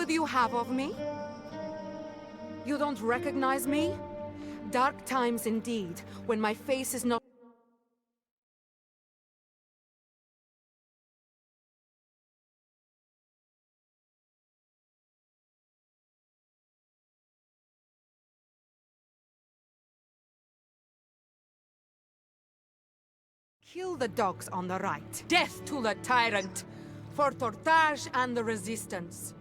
do you have of me? You don't recognize me? Dark times indeed, when my face is not... Kill the dogs on the right. Death to the tyrant! For Tortage and the Resistance.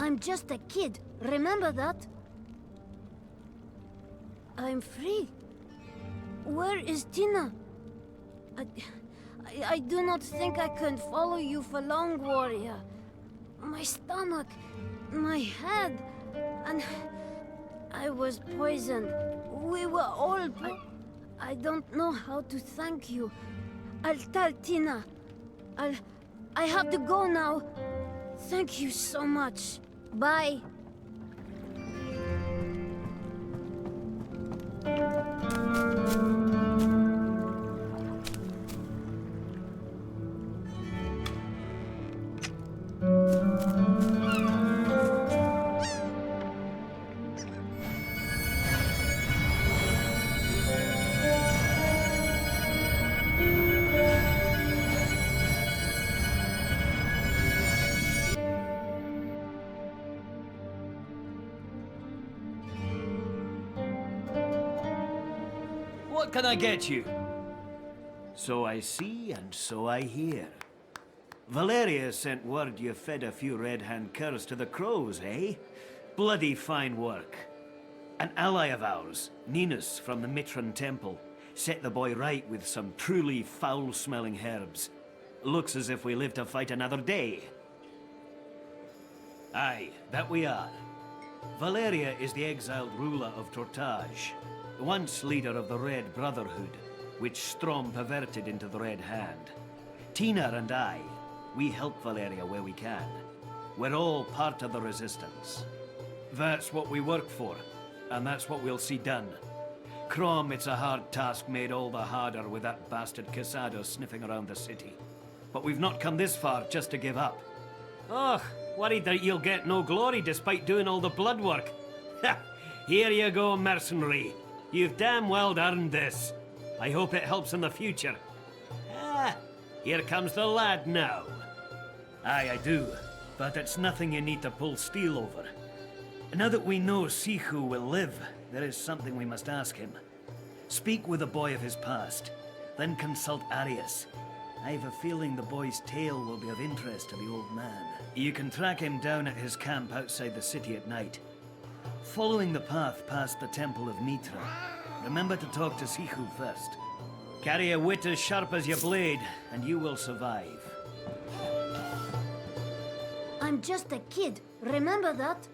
I'm just a kid, remember that? I'm free. Where is Tina? I do not think I can follow you for long, warrior. My stomach, my head, and I was poisoned. We were all I don't know how to thank you. I'll tell Tina. I have to go now. Thank you so much. Bye. What can I get you? So I see and so I hear. Valeria sent word you fed a few Red Hand curs to the crows, eh? Bloody fine work. An ally of ours, Ninus from the Mitran Temple, set the boy right with some truly foul-smelling herbs. Looks as if we live to fight another day. Aye, that we are. Valeria is the exiled ruler of Tortage, once leader of the Red Brotherhood, which Strom perverted into the Red Hand. Tina and I, we help Valeria where we can. We're all part of the Resistance. That's what we work for, and that's what we'll see done. Crom, it's a hard task made all the harder with that bastard Casado sniffing around the city. But we've not come this far just to give up. Oh, worried that you'll get no glory despite doing all the blood work. Ha! Here you go, mercenary. You've damn well earned this. I hope it helps in the future. Ah, here comes the lad now. Aye, I do. but it's nothing you need to pull steel over. Now that we know Sichu will live, there is something we must ask him. Speak with the boy of his past, then consult Arius. I have a feeling the boy's tale will be of interest to the old man. You can track him down at his camp outside the city at night. Following the path past the Temple of Mitra, remember to talk to Sichu first. Carry a wit as sharp as your blade, and you will survive. I'm just a kid, remember that?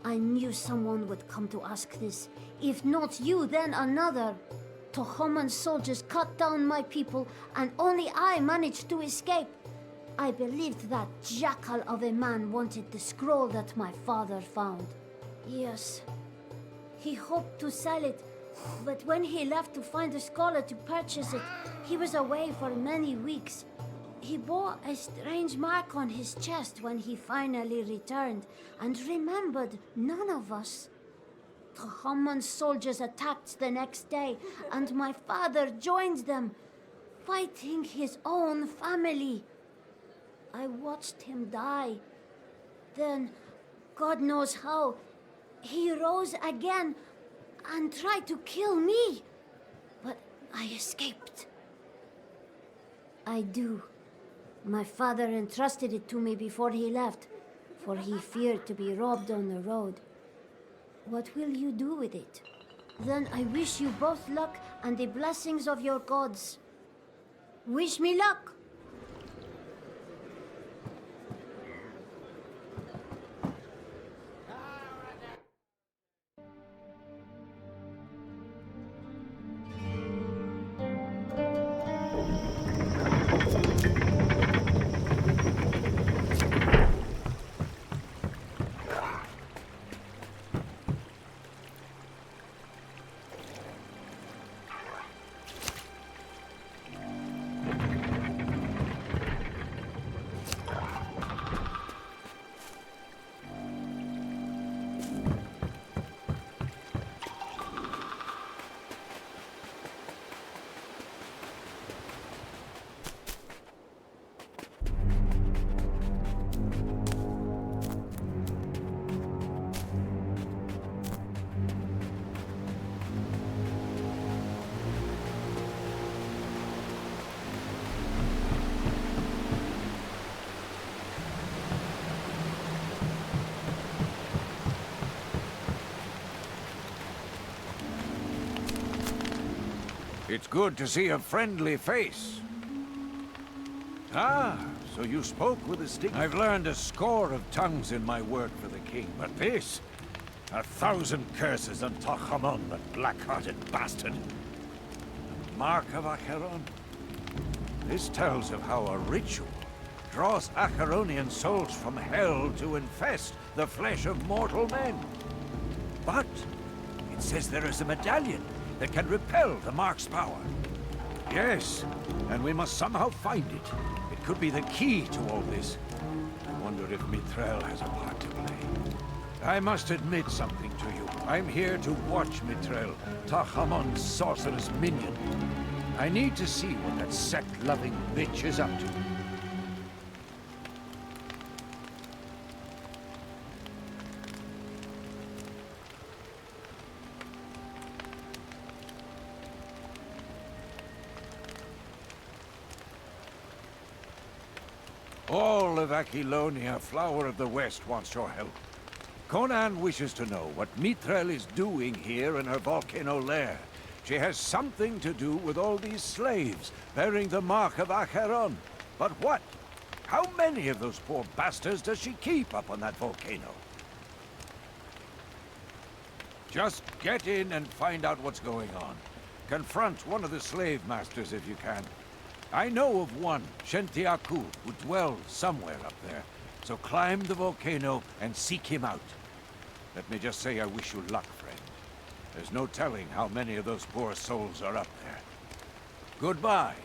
I knew someone would come to ask this. If not you, then another. Tohoman soldiers cut down my people, and only I managed to escape. I believed that jackal of a man wanted the scroll that my father found. Yes, he hoped to sell it, but when he left to find a scholar to purchase it, he was away for many weeks. He bore a strange mark on his chest when he finally returned, and remembered none of us. Tohoman soldiers attacked the next day, and my father joined them, fighting his own family. I watched him die. Then, God knows how, he rose again and tried to kill me, but I escaped. I do. My father entrusted it to me before he left, for he feared to be robbed on the road. What will you do with it? Then I wish you both luck and the blessings of your gods. Wish me luck! It's good to see a friendly face. Ah, so you spoke with the stick. I've learned a score of tongues in my work for the king, but this? 1,000 curses on Tachamon, that black-hearted bastard. The Mark of Acheron? This tells of how a ritual draws Acheronian souls from hell to infest the flesh of mortal men. But it says there is a medallion that can repel the Mark's power. Yes, and we must somehow find it. It could be the key to all this. I wonder if Mithril has a part to play. I must admit something to you. I'm here to watch Mithril, Tachamon's sorceress minion. I need to see what that sect-loving bitch is up to. All of Aquilonia, Flower of the West, wants your help. Conan wishes to know what Mithril is doing here in her volcano lair. She has something to do with all these slaves bearing the mark of Acheron. But what? How many of those poor bastards does she keep up on that volcano? Just get in and find out what's going on. Confront one of the slave masters if you can. I know of one, Shentiaku, who dwells somewhere up there. So climb the volcano and seek him out. Let me just say I wish you luck, friend. There's no telling how many of those poor souls are up there. Goodbye.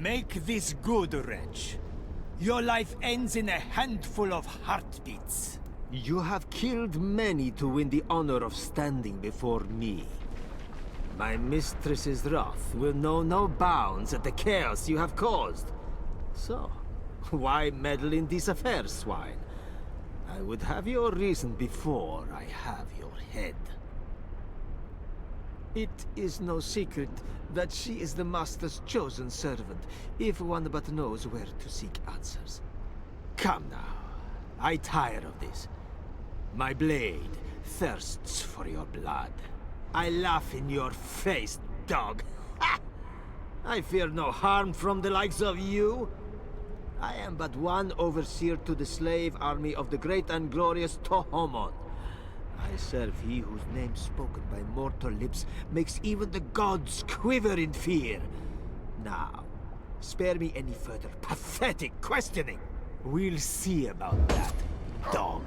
Make this good, wretch. Your life ends in a handful of heartbeats. You have killed many to win the honor of standing before me. My mistress's wrath will know no bounds at the chaos you have caused. So, why meddle in this affair, swine? I would have your reason before I have your head. It is no secret that she is the Master's chosen servant, if one but knows where to seek answers. Come now, I tire of this. My blade thirsts for your blood. I laugh in your face, dog. Ha! I fear no harm from the likes of you. I am but one overseer to the slave army of the great and glorious Tohomon. I serve he whose name spoken by mortal lips makes even the gods quiver in fear. Now, spare me any further pathetic questioning. We'll see about that, dog.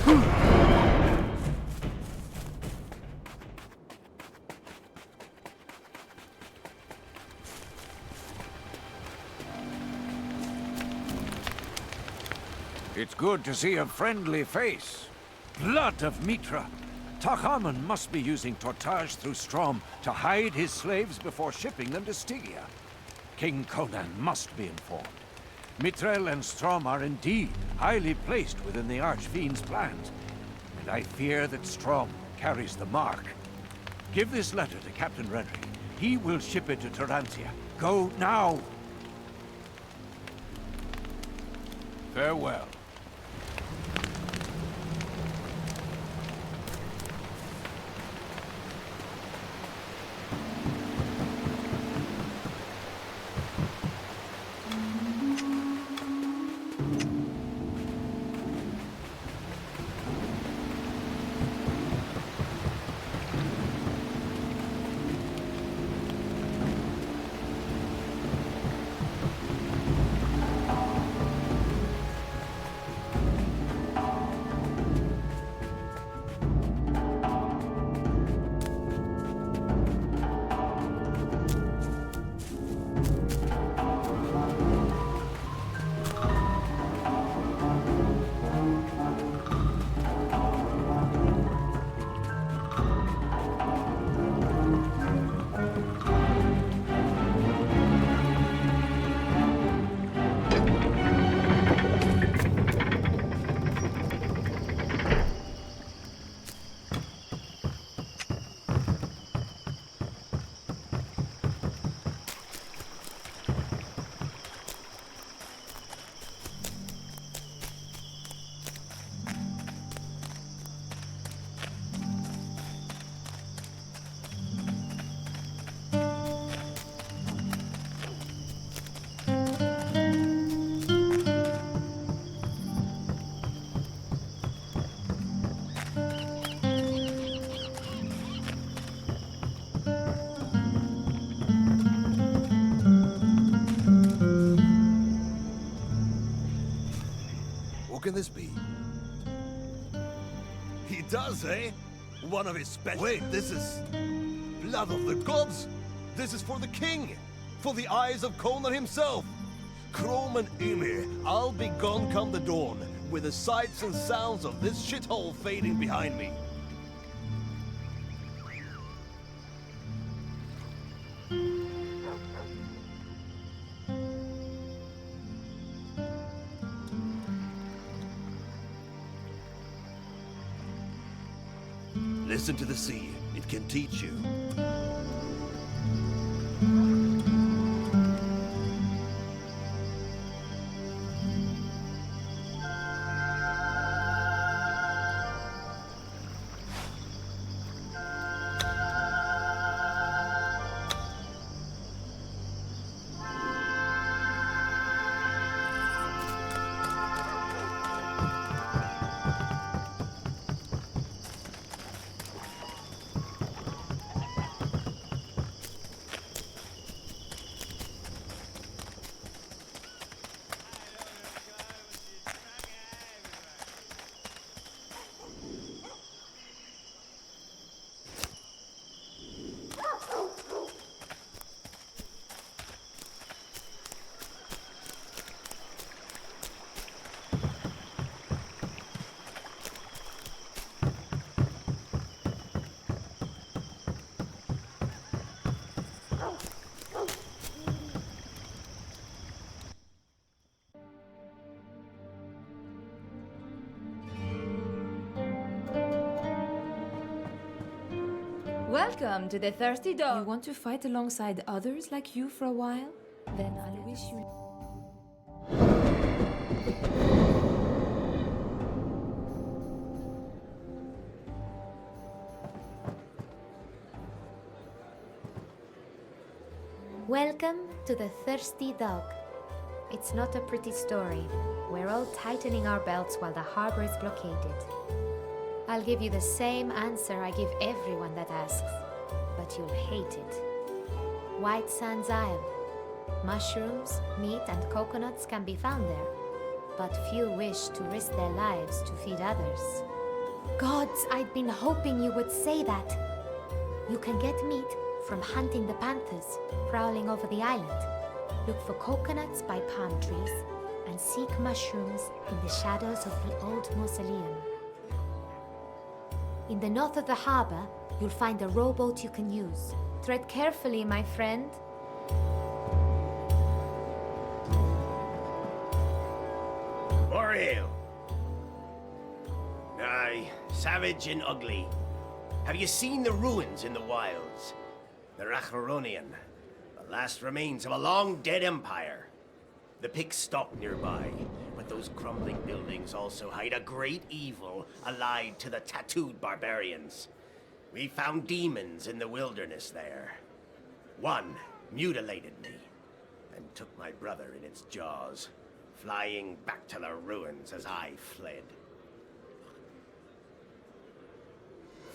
It's good to see a friendly face. Blood of Mitra. Takhaman must be using Tortage through Strom to hide his slaves before shipping them to Stygia. King Conan must be informed. Mitrel and Strom are indeed highly placed within the Archfiend's plans, and I fear that Strom carries the mark. Give this letter to Captain Renry. He will ship it to Tarantia. Go now! Farewell. What can this be? He does, eh? One of his special... Wait, this is... blood of the gods? This is for the king! For the eyes of Conan himself! Chrome and Ymir, I'll be gone come the dawn, with the sights and sounds of this shithole fading behind me. Listen to the sea. It can teach you. Welcome to the Thirsty Dog. You want to fight alongside others like you for a while? Then I'll wish you... Welcome to the Thirsty Dog. It's not a pretty story. We're all tightening our belts while the harbor is blockaded. I'll give you the same answer I give everyone that asks, but you'll hate it. White Sands Isle. Mushrooms, meat, and coconuts can be found there, but few wish to risk their lives to feed others. Gods, I'd been hoping you would say that. You can get meat from hunting the panthers prowling over the island. Look for coconuts by palm trees and seek mushrooms in the shadows of the old mausoleum. In the north of the harbor, you'll find a rowboat you can use. Tread carefully, my friend. More ale. Aye, savage and ugly. Have you seen the ruins in the wilds? The Racharonian, the last remains of a long-dead empire. The Picts stalk nearby, but those crumbling buildings also hide a great evil allied to the tattooed barbarians. We found demons in the wilderness there. One mutilated me and took my brother in its jaws, flying back to the ruins as I fled.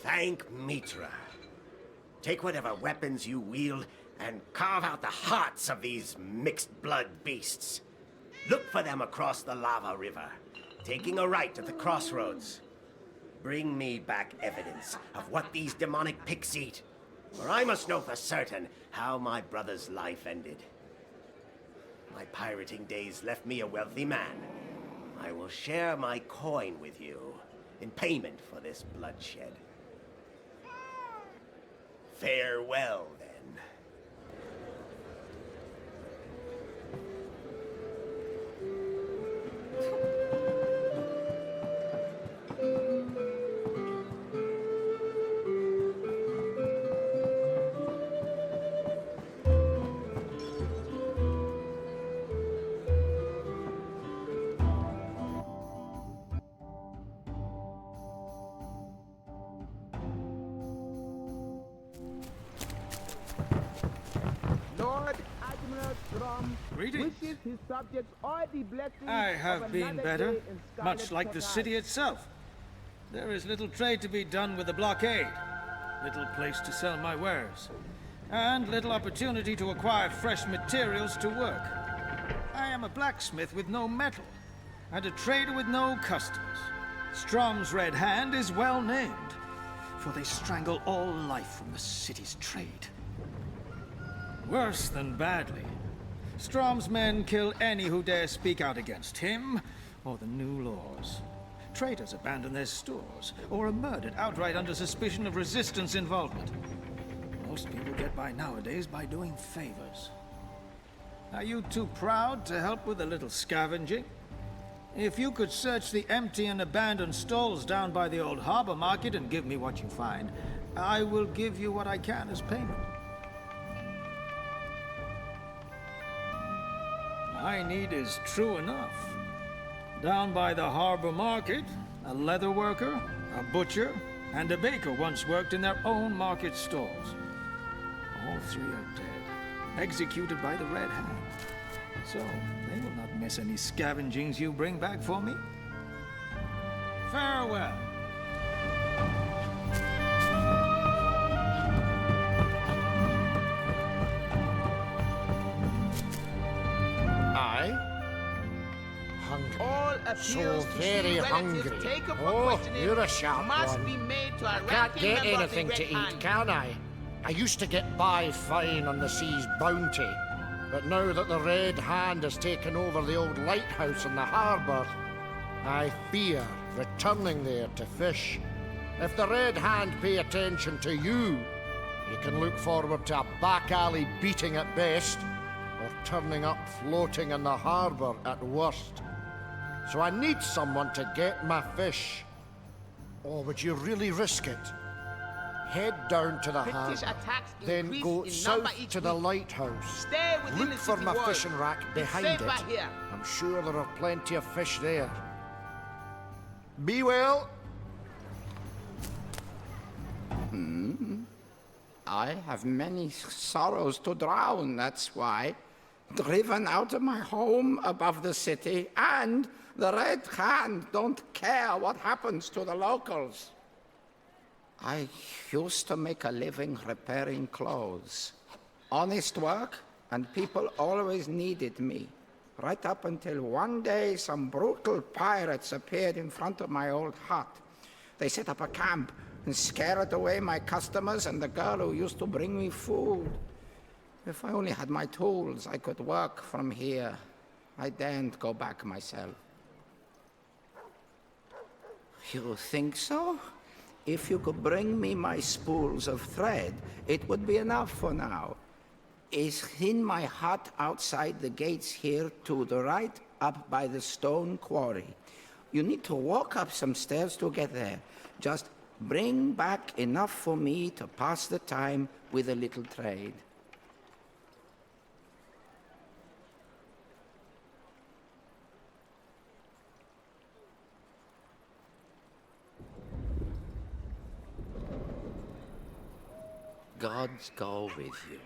Thank Mitra. Take whatever weapons you wield and carve out the hearts of these mixed-blood beasts. Look for them across the lava river, taking a right at the crossroads. Bring me back evidence of what these demonic Picts eat, or I must know for certain how my brother's life ended. My pirating days left me a wealthy man. I will share my coin with you in payment for this bloodshed. Farewell, then. Greetings. I have been better, much like the city itself. There is little trade to be done with the blockade, little place to sell my wares, and little opportunity to acquire fresh materials to work. I am a blacksmith with no metal, and a trader with no customers. Strom's Red Hand is well named, for they strangle all life from the city's trade. Worse than badly. Strom's men kill any who dare speak out against him or the new laws. Traders abandon their stores or are murdered outright under suspicion of resistance involvement. Most people get by nowadays by doing favors. Are you too proud to help with a little scavenging? If you could search the empty and abandoned stalls down by the old harbor market and give me what you find, I will give you what I can as payment. My need is true enough. Down by the harbor market, a leather worker, a butcher, and a baker once worked in their own market stalls. All three are dead, executed by the Red Hand. So, they will not miss any scavengings you bring back for me. Farewell. So very hungry. Oh, you're a sharp one. I can't get anything to eat, can I? I used to get by fine on the sea's bounty, but now that the Red Hand has taken over the old lighthouse in the harbour, I fear returning there to fish. If the Red Hand pay attention to you, you can look forward to a back alley beating at best, or turning up floating in the harbour at worst. So I need someone to get my fish. Or would you really risk it? Head down to the harbour, then go south to the lighthouse. Look for my fishing rack behind it. I'm sure there are plenty of fish there. Be well. I have many sorrows to drown, that's why. Driven out of my home above the city, and the Red Hand don't care what happens to the locals. I used to make a living repairing clothes. Honest work, and people always needed me. Right up until one day some brutal pirates appeared in front of my old hut. They set up a camp and scared away my customers and the girl who used to bring me food. If I only had my tools, I could work from here. I daren't go back myself. You think so? If you could bring me my spools of thread, it would be enough for now. Is in my hut outside the gates here to the right, up by the stone quarry. You need to walk up some stairs to get there. Just bring back enough for me to pass the time with a little trade. Gods go with you.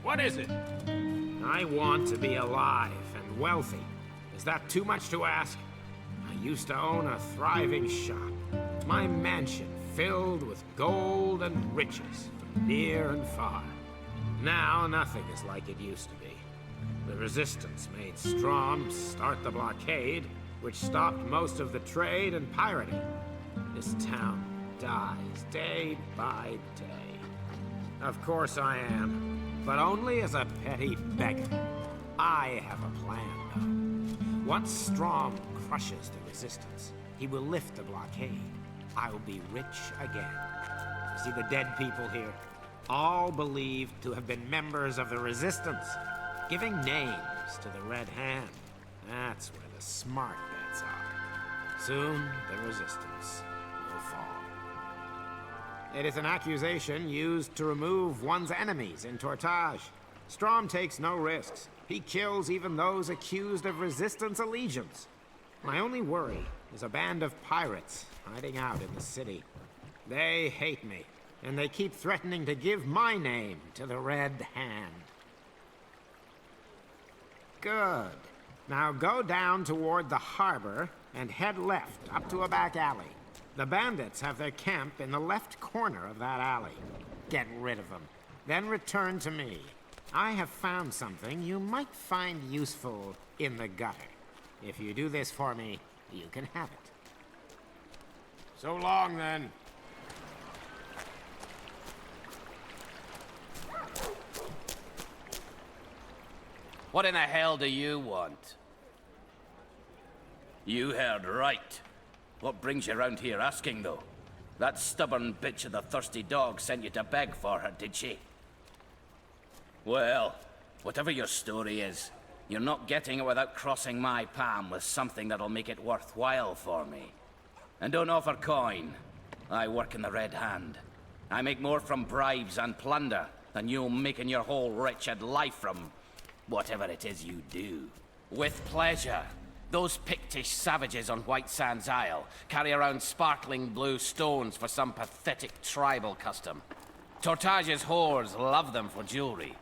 What is it? I want to be alive and wealthy. Is that too much to ask? I used to own a thriving shop. My mansion filled with gold and riches from near and far. Now nothing is like it used to be. The Resistance made Strom start the blockade, which stopped most of the trade and pirating. This town dies day by day. Of course I am, but only as a petty beggar. I have a plan, though. Once Strom crushes the Resistance, he will lift the blockade. I will be rich again. See the dead people here? All believed to have been members of the Resistance, giving names to the Red Hand. That's where the smart bets are. Soon, the Resistance will fall. It is an accusation used to remove one's enemies in Tortage. Strom takes no risks. He kills even those accused of Resistance allegiance. My only worry is a band of pirates hiding out in the city. They hate me, and they keep threatening to give my name to the Red Hand. Good. Now go down toward the harbor and head left up to a back alley. The bandits have their camp in the left corner of that alley. Get rid of them. Then return to me. I have found something you might find useful in the gutter. If you do this for me, you can have it. So long, then. What in the hell do you want? You heard right. What brings you around here asking, though? That stubborn bitch of the Thirsty Dog sent you to beg for her, did she? Well, whatever your story is, you're not getting it without crossing my palm with something that'll make it worthwhile for me. And don't offer coin. I work in the Red Hand. I make more from bribes and plunder than you'll make in your whole wretched life from whatever it is you do. With pleasure. Those Pictish savages on White Sands Isle carry around sparkling blue stones for some pathetic tribal custom. Tortage's whores love them for jewelry.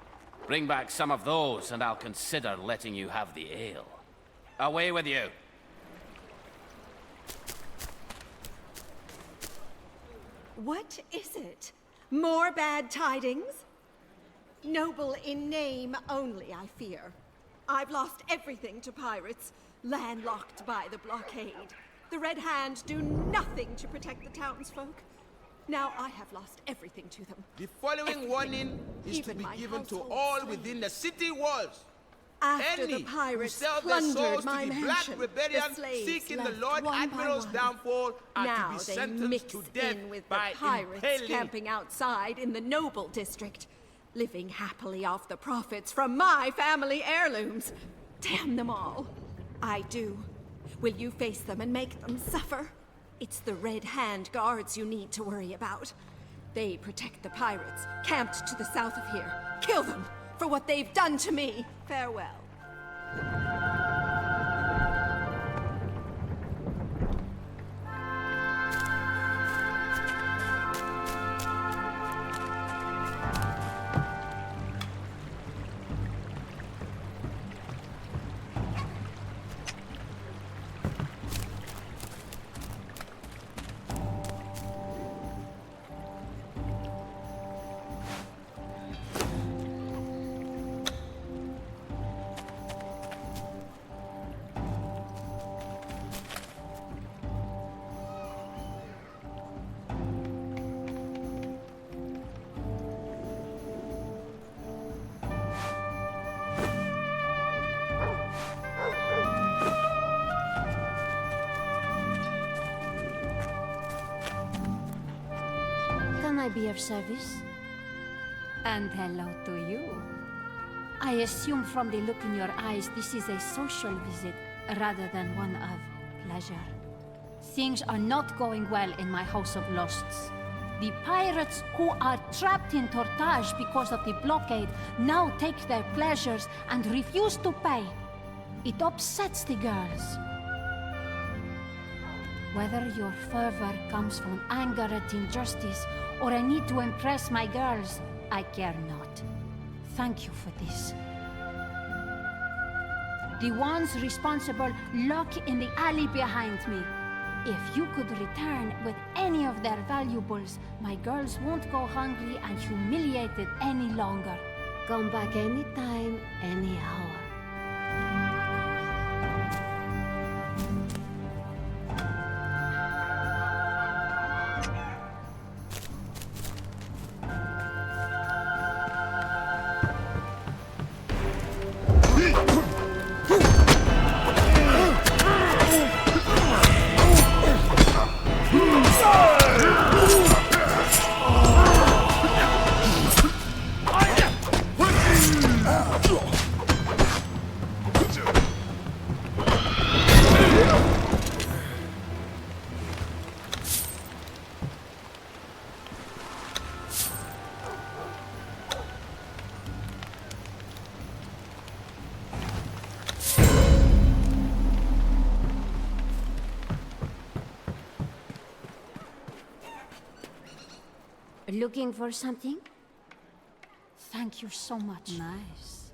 Bring back some of those and I'll consider letting you have the ale. Away with you. What is it? More bad tidings? Noble in name only, I fear. I've lost everything to pirates, landlocked by the blockade. The Red Hand do nothing to protect the townsfolk. Now I have lost everything to them. The following Everything. warning is to Even be my given to household all slaves. within the city walls. After Any the pirates who sell their souls plundered to my the mansion, Black Rebellion the slaves seeking the left Lord one by Admiral's one. downfall are Now to be they sentenced mix to death in with by the pirates impaling. camping outside in the Noble District, living happily off the profits from my family heirlooms. Damn them all. I do. Will you face them and make them suffer? It's the Red Hand guards you need to worry about. They protect the pirates, camped to the south of here. Kill them for what they've done to me. Farewell. Can I be of service? And hello to you. I assume from the look in your eyes this is a social visit rather than one of pleasure. Things are not going well in my House of Lusts. The pirates who are trapped in Tortage because of the blockade now take their pleasures and refuse to pay. It upsets the girls. Whether your fervor comes from anger at injustice or a need to impress my girls, I care not. Thank you for this. The ones responsible lock in the alley behind me. If you could return with any of their valuables, my girls won't go hungry and humiliated any longer. Come back anytime, any hour. Looking for something? Thank you so much. Nice.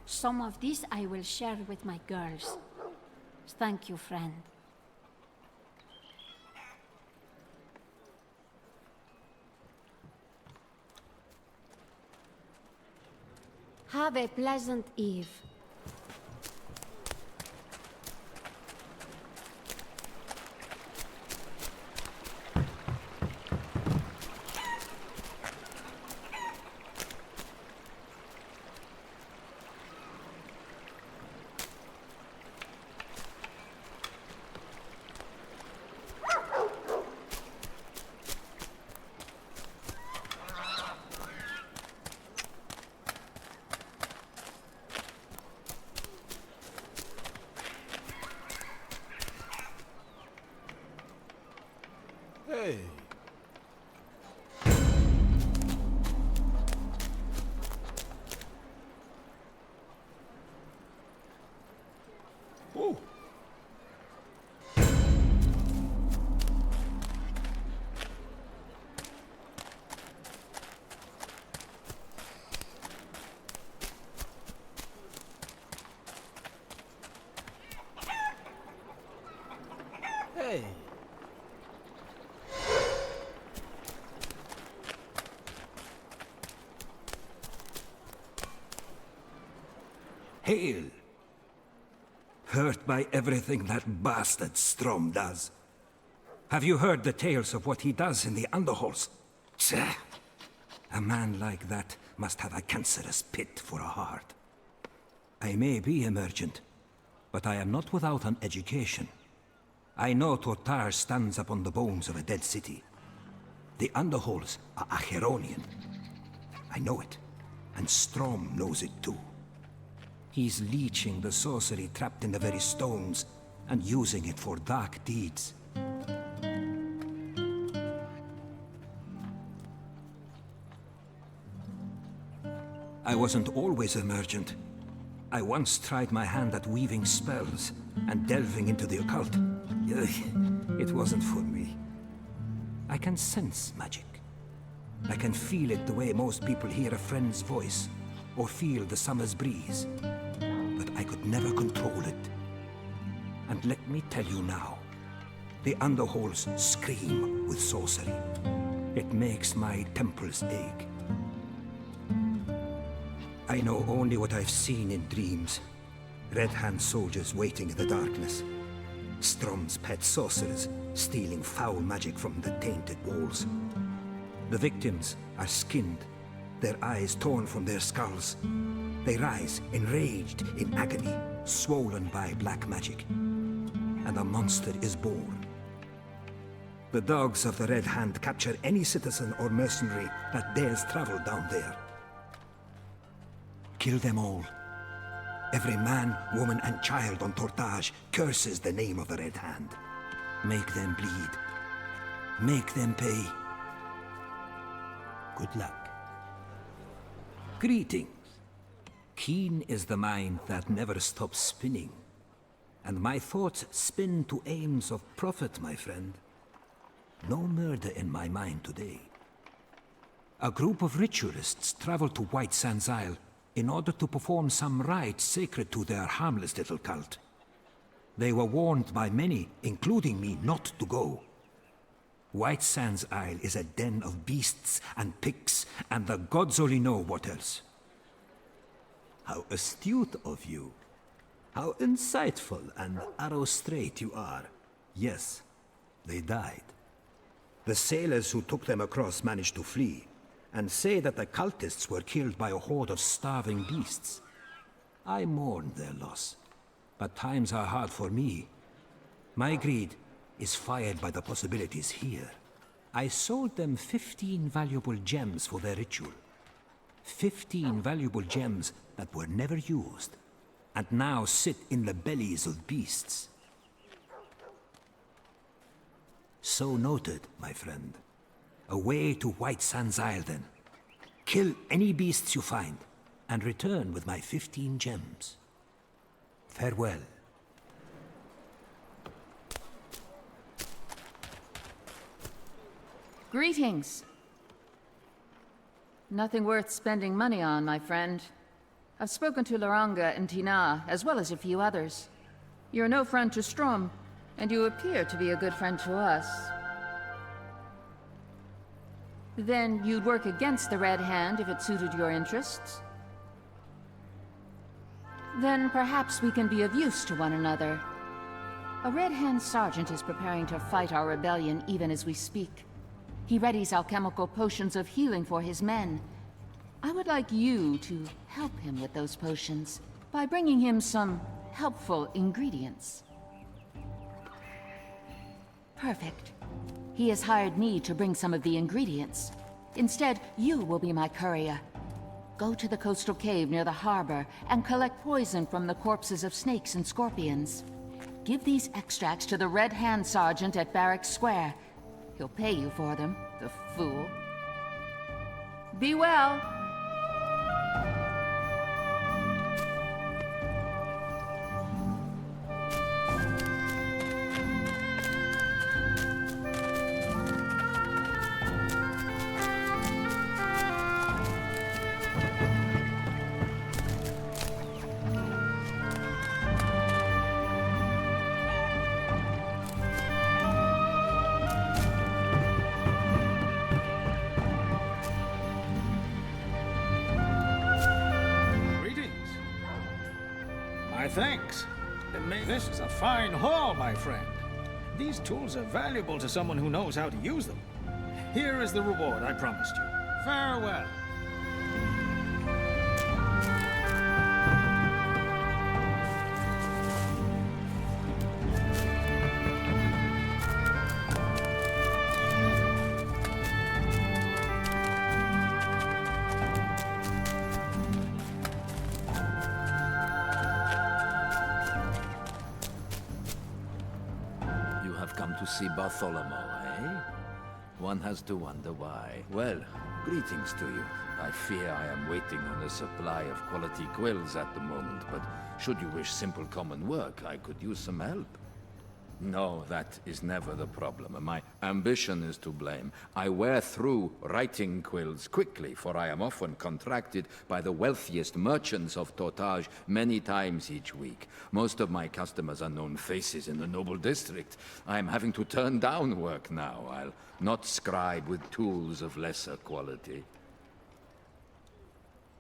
Some of this I will share with my girls. Thank you, friend. Have a pleasant eve. Hey. Oh. Hey. Hail! Hurt by everything that bastard Strom does. Have you heard the tales of what he does in the underhalls? Tch! A man like that must have a cancerous pit for a heart. I may be emergent, but I am not without an education. I know Tortage stands upon the bones of a dead city. The underhalls are Acheronian. I know it, and Strom knows it too. He's leeching the sorcery trapped in the very stones and using it for dark deeds. I wasn't always emergent. I once tried my hand at weaving spells and delving into the occult. It wasn't for me. I can sense magic. I can feel it the way most people hear a friend's voice or feel the summer's breeze. But I could never control it. And let me tell you now, the underhalls scream with sorcery. It makes my temples ache. I know only what I've seen in dreams. Red Hand soldiers waiting in the darkness. Strom's pet sorcerers stealing foul magic from the tainted walls. The victims are skinned, their eyes torn from their skulls. They rise, enraged, in agony, swollen by black magic. And a monster is born. The dogs of the Red Hand capture any citizen or mercenary that dares travel down there. Kill them all. Every man, woman, and child on Tortage curses the name of the Red Hand. Make them bleed. Make them pay. Good luck. Greetings. Keen is the mind that never stops spinning. And my thoughts spin to aims of profit, my friend. No murder in my mind today. A group of ritualists travel to White Sands Isle in order to perform some rites sacred to their harmless little cult. They were warned by many, including me, not to go. White Sands Isle is a den of beasts and pigs, and the gods only know what else. How astute of you. How insightful and arrow-straight you are. Yes, they died. The sailors who took them across managed to flee, and say that the cultists were killed by a horde of starving beasts. I mourn their loss, but times are hard for me. My greed is fired by the possibilities here. I sold them 15 valuable gems for their ritual. 15 valuable gems that were never used, and now sit in the bellies of beasts. So noted, my friend. Away to White Sands Isle, then. Kill any beasts you find, and return with my 15 gems. Farewell. Greetings. Nothing worth spending money on, my friend. I've spoken to Loranga and Tina, as well as a few others. You're no friend to Strom, and you appear to be a good friend to us. Then you'd work against the Red Hand if it suited your interests? Then perhaps we can be of use to one another. A Red Hand sergeant is preparing to fight our rebellion even as we speak. He readies alchemical potions of healing for his men. I would like you to help him with those potions by bringing him some helpful ingredients. Perfect. He has hired me to bring some of the ingredients. Instead, you will be my courier. Go to the coastal cave near the harbor and collect poison from the corpses of snakes and scorpions. Give these extracts to the Red Hand Sergeant at Barracks Square. He'll pay you for them, the fool. Be well. Thanks. This is a fine haul, my friend. These tools are valuable to someone who knows how to use them. Here is the reward I promised you. Farewell. See Bartholomew, eh? One has to wonder why. Well, greetings to you. I fear I am waiting on a supply of quality quills at the moment, but should you wish simple common work, I could use some help. No, that is never the problem. My ambition is to blame. I wear through writing quills quickly, for I am often contracted by the wealthiest merchants of Tortage many times each week. Most of my customers are known faces in the noble district. I am having to turn down work now. I'll not scribe with tools of lesser quality.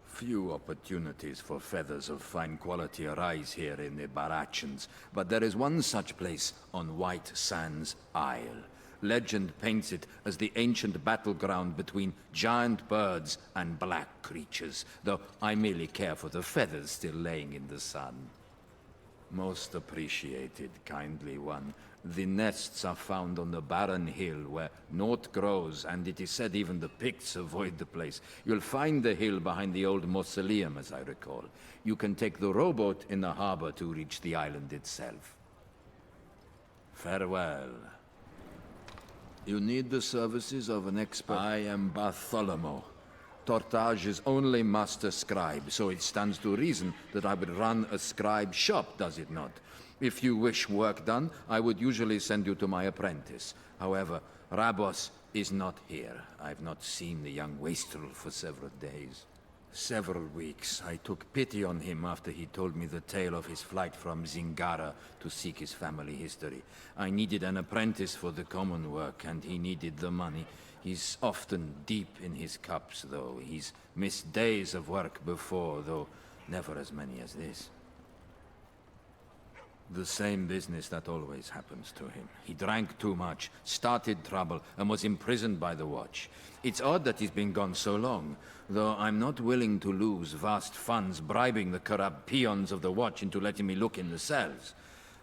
Few opportunities for feathers of fine quality arise here in the Barachans, but there is one such place on White Sands Isle. Legend paints it as the ancient battleground between giant birds and black creatures, though I merely care for the feathers still laying in the sun. Most appreciated, kindly one. The nests are found on the barren hill where naught grows, and it is said even the Picts avoid the place. You'll find the hill behind the old mausoleum, as I recall. You can take the rowboat in the harbor to reach the island itself. Farewell. You need the services of an expert. I am Bartholomew, Tortage's only master scribe, so it stands to reason that I would run a scribe shop, does it not? If you wish work done, I would usually send you to my apprentice. However, Rabos is not here. I've not seen the young wastrel for several days. Several weeks. I took pity on him after he told me the tale of his flight from Zingara to seek his family history. I needed an apprentice for the common work, and he needed the money. He's often deep in his cups, though. He's missed days of work before, though never as many as this. The same business that always happens to him. He drank too much, started trouble, and was imprisoned by the Watch. It's odd that he's been gone so long, though I'm not willing to lose vast funds bribing the corrupt peons of the Watch into letting me look in the cells.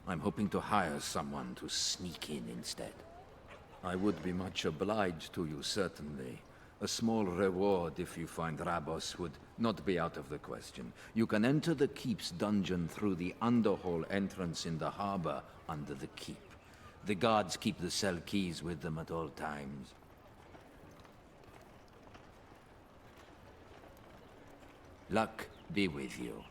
I'm hoping to hire someone to sneak in instead. I would be much obliged to you, certainly. A small reward if you find Rabos would not be out of the question. You can enter the keep's dungeon through the underhall entrance in the harbor under the keep. The guards keep the cell keys with them at all times. Luck be with you.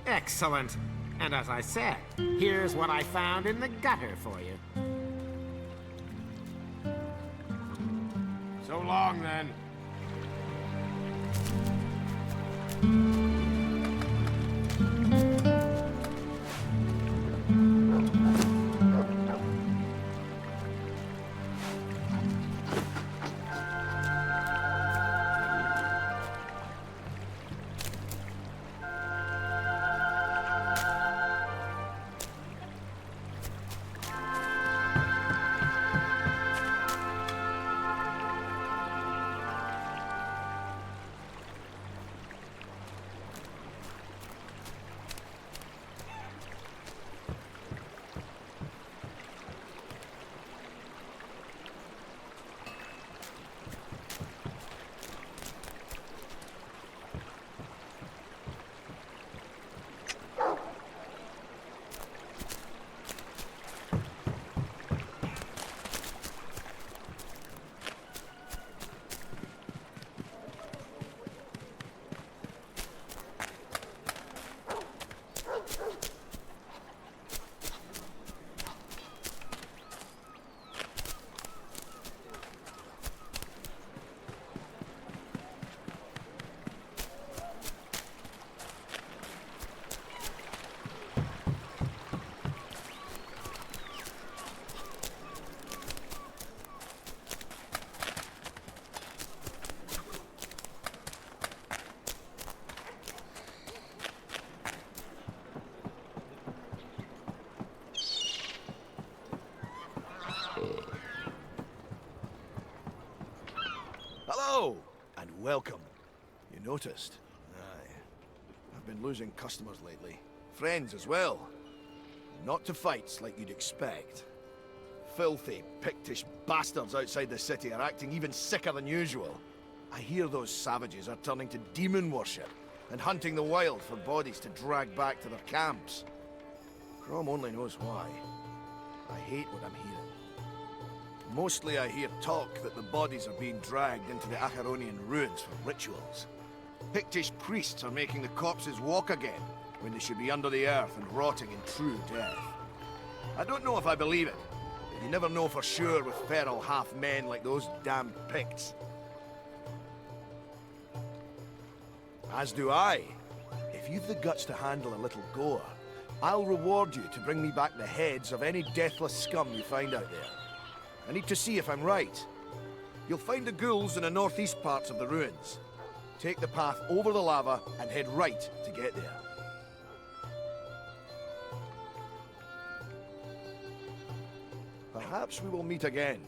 Excellent. And as I said, here's what I found in the gutter for you. So long, then. Hello, and welcome. You noticed? Aye. I've been losing customers lately. Friends as well. Not to fights like you'd expect. Filthy, Pictish bastards outside the city are acting even sicker than usual. I hear those savages are turning to demon worship and hunting the wild for bodies to drag back to their camps. Crom only knows why. I hate what I'm hearing. Mostly I hear talk that the bodies are being dragged into the Acheronian ruins for rituals. Pictish priests are making the corpses walk again, when they should be under the earth and rotting in true death. I don't know if I believe it. You never know for sure with feral half-men like those damn Picts. As do I. If you've the guts to handle a little gore, I'll reward you to bring me back the heads of any deathless scum you find out there. I need to see if I'm right. You'll find the ghouls in the northeast parts of the ruins. Take the path over the lava and head right to get there. Perhaps we will meet again.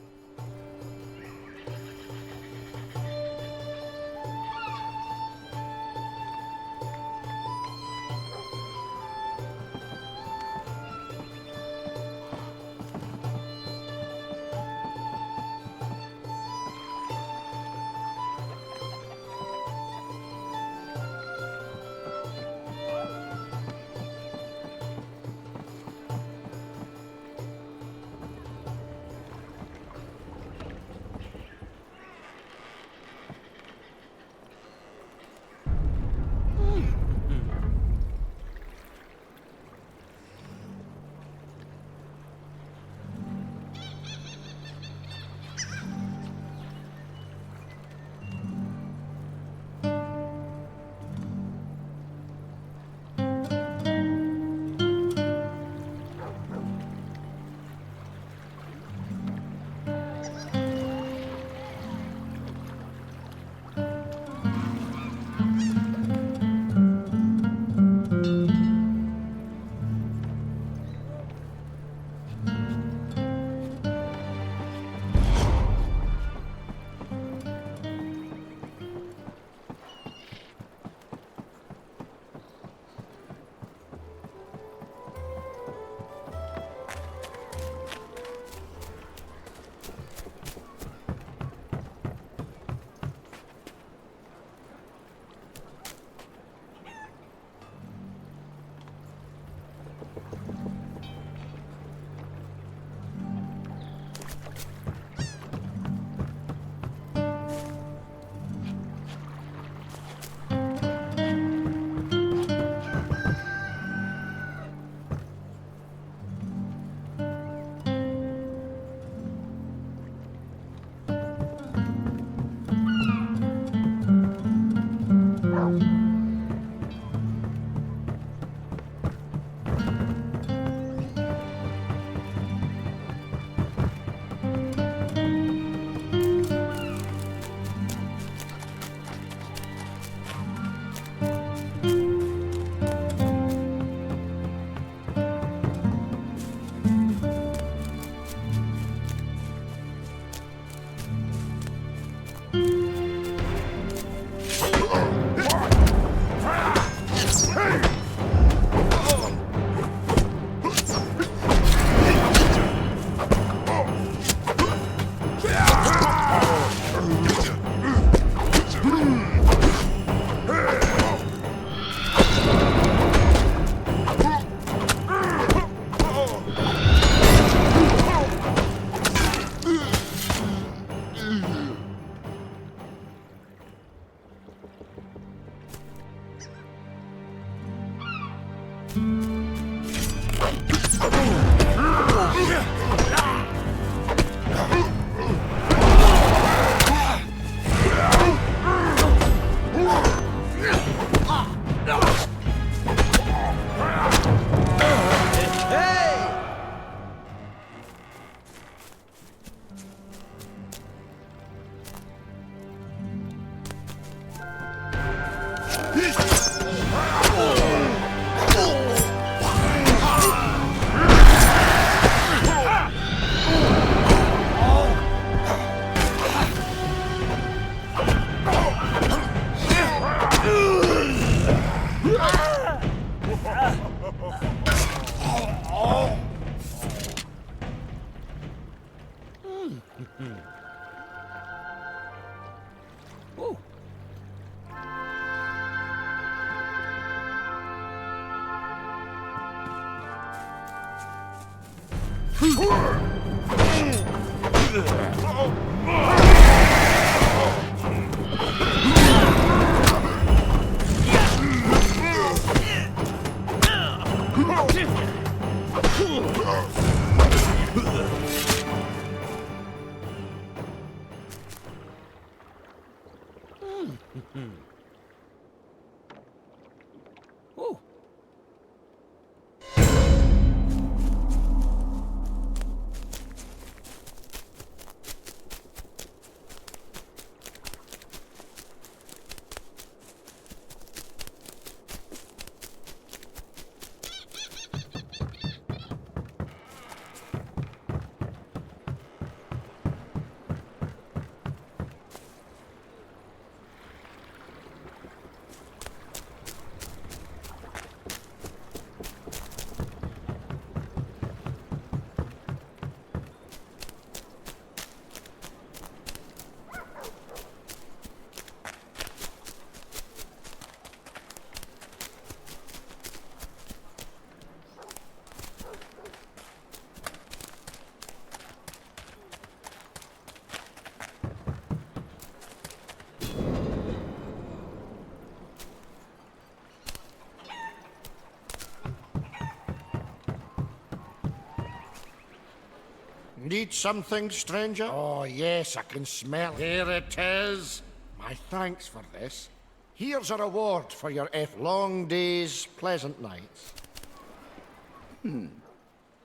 Need something, stranger? Oh, yes, I can smell it. Here it is. My thanks for this. Here's a reward for your long days, pleasant nights.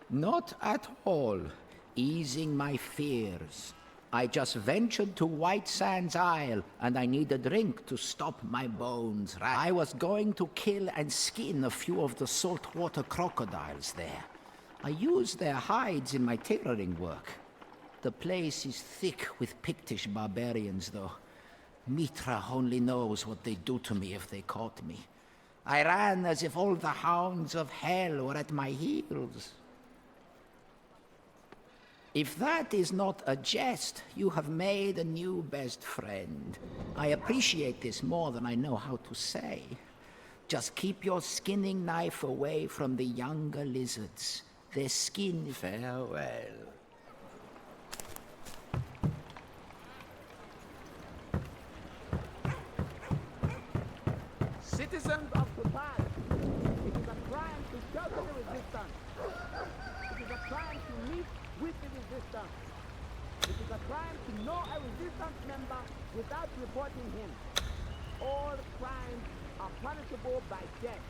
Not at all. Easing my fears. I just ventured to White Sands Isle, and I need a drink to stop my bones. I was going to kill and skin a few of the saltwater crocodiles there. I use their hides in my tailoring work. The place is thick with Pictish barbarians, though. Mitra only knows what they'd do to me if they caught me. I ran as if all the hounds of hell were at my heels. If that is not a jest, you have made a new best friend. I appreciate this more than I know how to say. Just keep your skinning knife away from the younger lizards. Their skin... Farewell. Citizens of Tortage, it is a crime to shelter the resistance. It is a crime to meet with the resistance. It is a crime to know a resistance member without reporting him. All crimes are punishable by death.